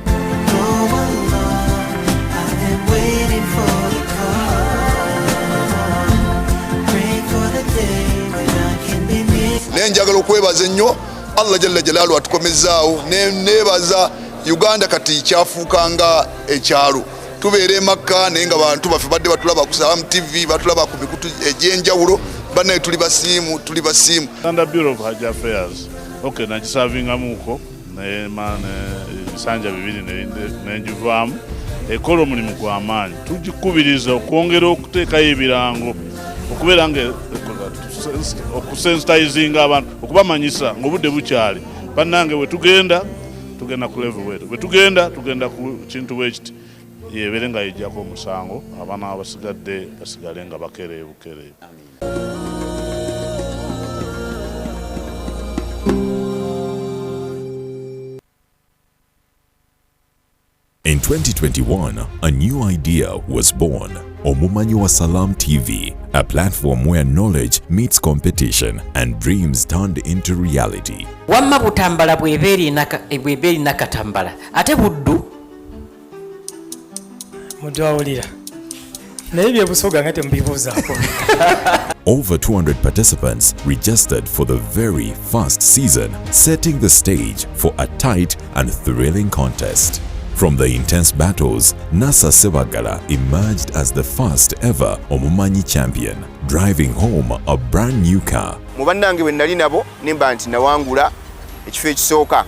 Nenjagala okwebaza ennyo Allah jalla jalaalu atukomezaawo nebaza Uganda kati kyafuukanga ekyalo. Tubeere Makka naye nga bantu baffe badde batulaba ku Salaam TV, batulaba ku mikutu egy'enjawulo, bannaye tuli basiimu. Uganda Bureau of Hajj Affairs nagisavingamuuko naye ebisanja bibiri nenjivaamu ekola omulimu gw'amaanyi. Tugikubiriza okwongera okuteekayo ebirango okubeera nga okusensitizinga abantu, okubamanyisa ng'obudde bukyali. Bannange bwe tugenda tugenda ku level wetu bwe tugenda ku kintu wekiti yebere nga yijjako omusango abaana abasigadde basigale nga bakereebu. In 2021, a new idea was born. Omumanyi wa Salam TV, a platform where knowledge meets competition and dreams turned into reality. Wamma butambala bweberi nakatambala ate buddu mudawulira naye byebusoga ngate mbibuuzaako. Over 200 participants registered for the very first season, setting the stage for a tight and thrilling contest. From the intense battles, Nasa Sebagala emerged as the first ever Omumanyi champion, driving home a brand new car. Mubannange bwe nali nabo nimba nti nawangula ekifo ekisooka.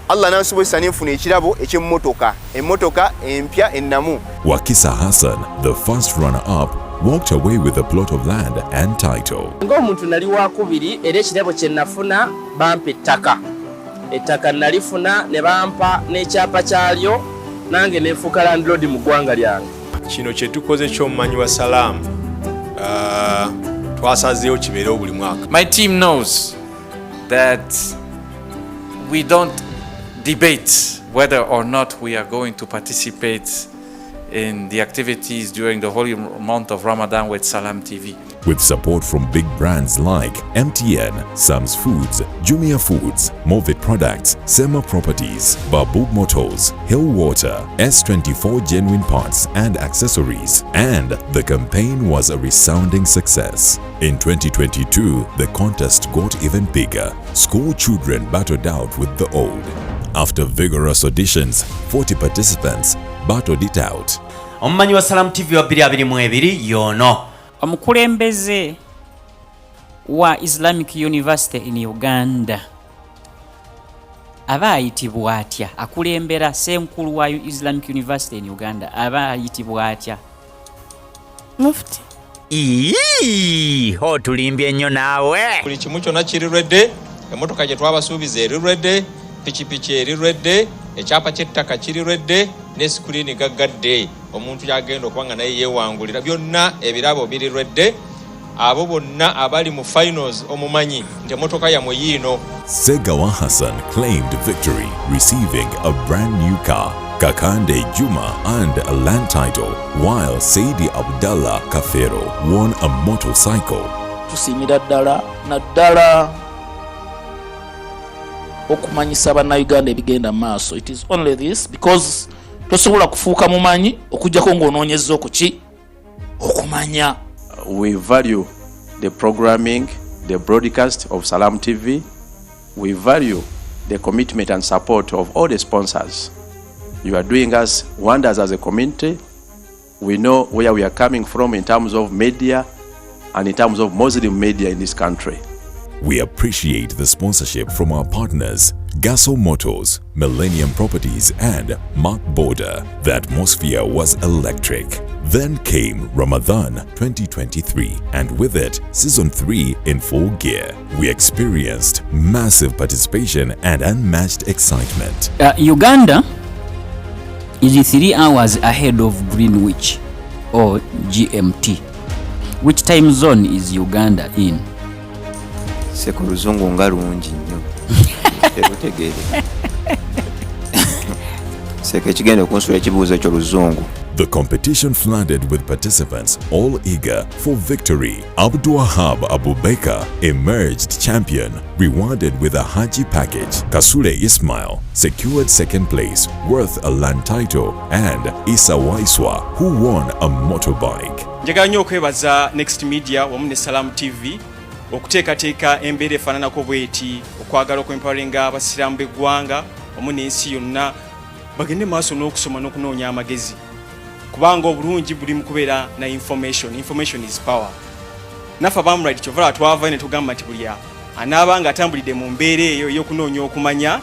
Allah nansobozesa nenfuna ekirabo eky'emmotoka, emmotoka empya ennamu. Wakisa Hassan, the first runner-up, walked away with a plot of land and title. ng'omuntu nali wakubiri era ekirabo kye nafuna bampa ettaka nalifuna ne bampa n'ekyapa kyalyo nange nefuuka landlord mu ggwanga lyange. Kino kye tukoze ky'omumanyi wa Salam twasazeewo kibeerewo buli mwaka. My team knows that we don't debate whether or not we are going to participate in the activities during the holy month of Ramadan with Salam TV. With support from big brands like MTN, Sam's Foods, Jumia Foods, Movit Products, Sema Properties, Babub Motors, Hill Water, S24 Genuine Parts and Accessories, and the campaign was a resounding success. In 2022, the contest got even bigger. School children battled out with the old. After vigorous auditions, 40 participants battled it out. Omumanyi wa Salam TV wa 2022 yono. Omukulembeze wa Islamic University in Uganda aba ayitibwa atya? Akulembera ssenkulu wa Islamic University in Uganda aba ayitibwa atya? Mufti. Ho tulimbye nnyo naawe. Buli kimu kyonna kiri redde, emmotoka gye twabasuubiza eri redde, pikipiki eri redde, ekyapa ky'ettaka kiri redde, ne screen gaggadde. Omuntu yagenda okuba nga naye yeewangulira byonna ebirabo biri redde. Abo bonna abali mu finals omumanyi nti emmotoka yamwe yiino. Segawa Hassan claimed victory, receiving a brand new car, Kakande Juma and a land title, while Saidi Abdallah Kafero won a motorcycle. Tusiimira ddala okumanyisa bannayuganda ebigenda maaso. It is only this because tosobola kufuuka mumanyi okujjako ng'onoonyezza okuki okumanya. We value the programming, the broadcast of Salam TV. We value the commitment and support of all the sponsors. You are doing us wonders as a community. We know where we are coming from in terms of media and in terms of Muslim media in this country. We appreciate the sponsorship from our partners, Gaso Motors, Millennium Properties and Mark Border. The atmosphere was electric. Then came Ramadan 2023 and with it, Season 3 in full gear. We experienced massive participation and unmatched excitement. Uganda is 3 hours ahead of Greenwich or GMT. Which time zone is Uganda in? Seko luzungu nga lungi nnyo. Terutegeere. Seko ekigenda okunsula ekibuuzo ekyo luzungu. The competition flooded with participants all eager for victory. Abdulwahab Abubakar emerged champion, rewarded with a Haji package. Kasule Ismail secured second place, worth a land title, and Isa Waiswa, who won a motorbike. Njagala nnyo okwebaza Next Media wamu ne Salam TV okuteekateeka embeera efaananako bw'eti, okwagala okwempawalinga abasiraamu b'eggwanga wamu n'ensi yonna bagende maaso n'okusoma n'okunoonya amagezi. Kubanga obulungi buli mu kubeera na information is power. Naffe abamulait kyovala twava ne tugamba nti buli anaabanga atambulidde mu mbeera eyo ey'okunoonya okumanya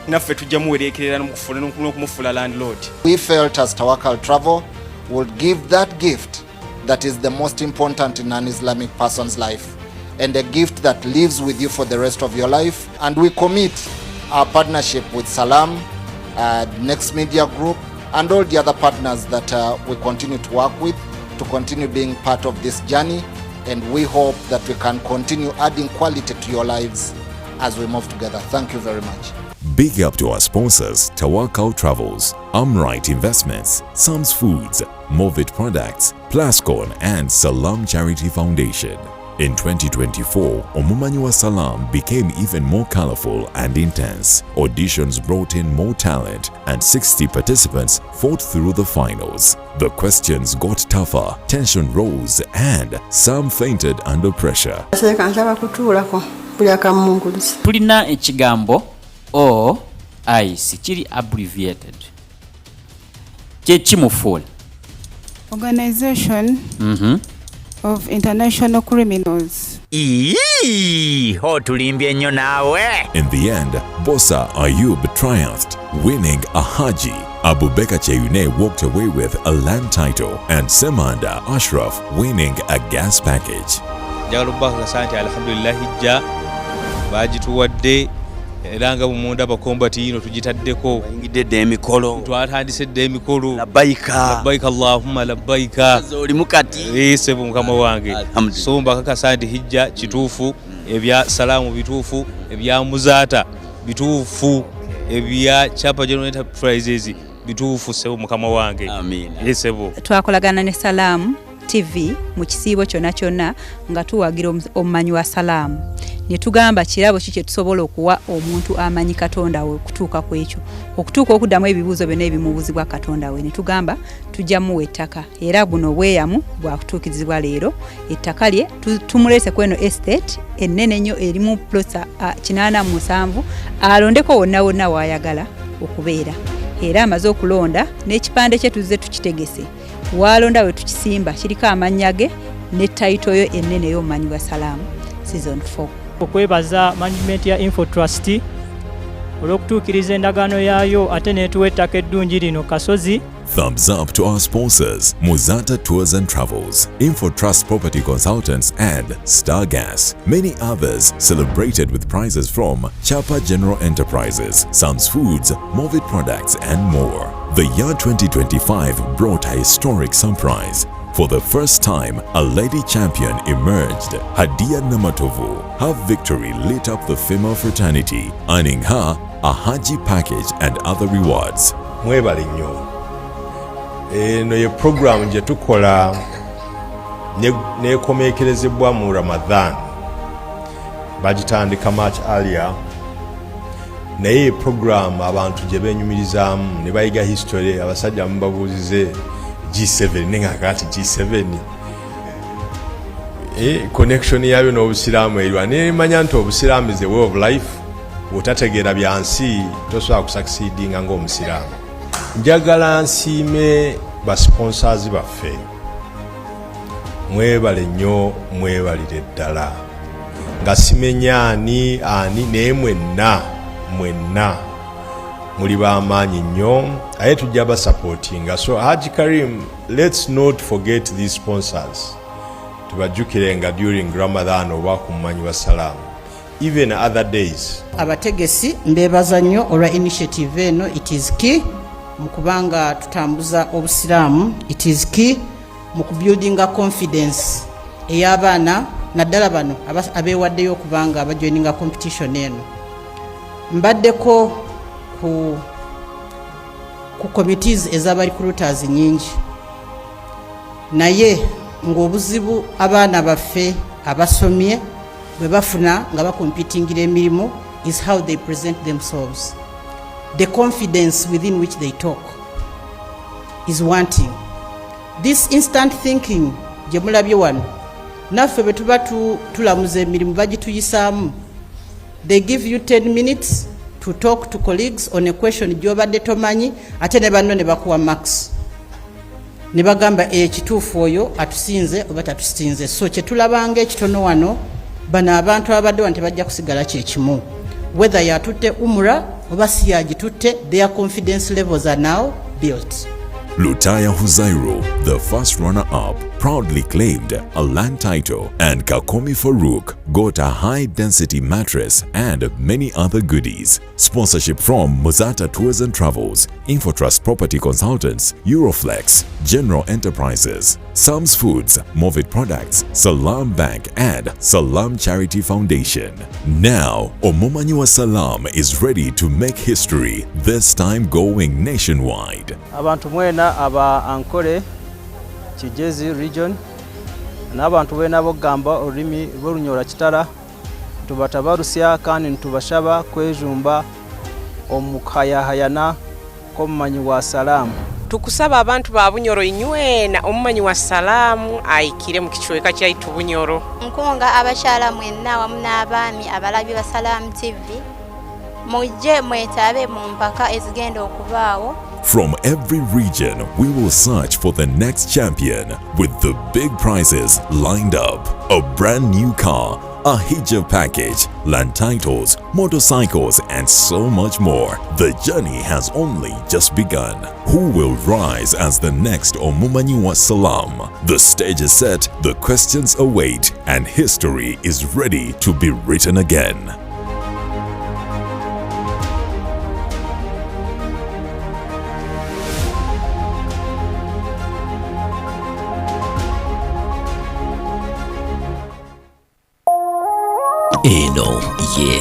naffe tujja muwereekerera n'okumufuula landlord. We felt as Tawakal Travel would give that gift that is the most important in an Islamic person's life and a gift that lives with you for the rest of your life, and we commit our partnership with Salam, Next Media Group, and all the other partners that we continue to work with to continue being part of this journey. And we hope that we can continue adding quality to your lives as we move together. Thank you very much. Big up to our sponsors, Tawakal Travels, Amrite Investments, Sam's Foods, Movit Products, Plascon, and Salam Charity Foundation. In 2024, Omumanyiwa Salam became even more colorful and intense. Auditions brought in more talent, and 60 participants fought through the finals. The questions got tougher, tension rose, and some fainted under pressure. Tulina ekigambo OIC kiri abbreviated. Kyekimufuula. Organization of International Criminals. Otulimbye nnyo naawe. In the end, Bossa Ayub triumphed, winning a Haji. Abubakar Cheyune walked away with a land title, and Semanda Ashraf winning a gas package. Alhamdulillah bagituwadde era nga bumunda bakombati ino tugitaddeko ingidde emikolo twatandise emikolo labbaika Allahumma labbaika oli mukati sebo mukama wange somba kakasandi hijja kituufu ebya salamu bituufu ebya muzaata bituufu ebya Chapa General Enterprises bituufu sebo mukama wange amin sebo twakolagana ne Salam TV mu kisiibo kyonna nga tuwagira omumanyi wa Salam. Netugamba kirabo kiki tusobola okuwa omuntu amanyi Katonda we okutuuka ku ekyo okutuuka okuddamu ebibuuzo byonna ebimubuuzibwa Katonda we. Netugamba tujja muwe ettaka era buno bweyamu bwa kutuukirizibwa leero ettaka lye tumulese kweno estate ennene nnyo erimu plots 87 alondeko wonna waayagala okubeera era amaze okulonda n'ekipande kye tuzze tukitegese walonda we tukisimba kiriko amannya ge ne title yo ennene y'omumanyi wa Salam season 4. Okwebaza management ya Info Trust olw'okutuukiriza endagaano yaayo ate n'etuwa ettaka eddungi lino Kasozi. Thumbs up to our sponsors, Muzata Tours and Travels, Info Trust Property Consultants, and Stargas. Many others celebrated with prizes from Chapa General Enterprises, Sam's Foods, Movit Products, and more. The year 2025 brought a historic surprise. For the first time, a lady champion emerged, Hadia Namatovu. Her victory lit up the female fraternity, earning her a Haji package and other rewards. Mwebale nnyo. Eno ye program gye tukola nekomekerezebwa mu Ramadan. Bagitandika much earlier. Naye program abantu gye benyumirizaamu ne bayiga history abasajja mubabuuzize G7 nenga kati G7 connection yayo n'obusiraamu erwa nemanya nti obusiraamu is the way of life. Otategeera byansi tosobola kusucceedinga ng'omusiraamu. Njagala nsiime ba sponsors baffe, mwebale nnyo, mwebalire ddala nga simenya ani naye mwenna muli b'amaanyi nnyo aye tujja basupportinga. So Haji Karim, let's not forget these sponsors. Tubajjukirenga during Ramadan oba ku mumanyi wa Salam, even other days. Abategesi mbebaza nnyo olwa initiative eno. It is key mukubanga tutambuza obusiraamu. It is key mukubuildinga confidence ey'abaana naddala bano abeewaddeyo okubanga abajoininga competition eno. Mbaddeko ku committees ez'aba recruiters nyingi, naye ng'obuzibu abaana baffe abasomye bwe bafuna nga bakompitingira emirimu is how they present themselves. The confidence within which they talk is wanting. This instant thinking gye mulabye wano naffe bwe tuba tulamuza emirimu bagituyisaamu. They give you 10 minutes to talk to colleagues on a question gy'obadde tomanyi ate ne banno ne bakuwa max ne bagamba ekituufu oyo atusinze oba tatusinze. So kye tulabanga ekitono wano bano abantu abadde wano tebajja kusigala kyekimu, whether yatutte umra oba si yagitutte, their confidence levels are now built. Lutaya Huzairu, the first runner-up, proudly claimed a land title, and Kakomi Farouk got a high-density mattress and many other goodies. Sponsorship from Muzata Tours and Travels, Infotrust Property Consultants, Euroflex, General Enterprises, Sam's Foods, Movit Products, Salam Bank, and Salam Charity Foundation. Now, Omomanyiwa Salam is ready to make history, this time going nationwide. Abantu mwena aba Ankole Kigezi region n'abantu bena bogamba olulimi lw'Olunyola Kitala tubatabarusya kandi ntubashaba kwejumba omukayahayana k'Omumanyiwa Salamu. Tukusaba abantu ba Bunyoro inywena Omumanyiwa Salamu ayikire mu kichweka kyaitu Bunyoro. Nkunga abashala mwenna wamu n'abaami abalabi ba Salam TV mujje mwetabe mu mpaka ezigenda okubaawo. From every region, we will search for the next champion with the big prizes lined up. A brand new car, a hijab package, land titles, motorcycles, and so much more. The journey has only just begun. Who will rise as the next Omomanyiwa Salam? The stage is set, the questions await, and history is ready to be written again. Eno, yes.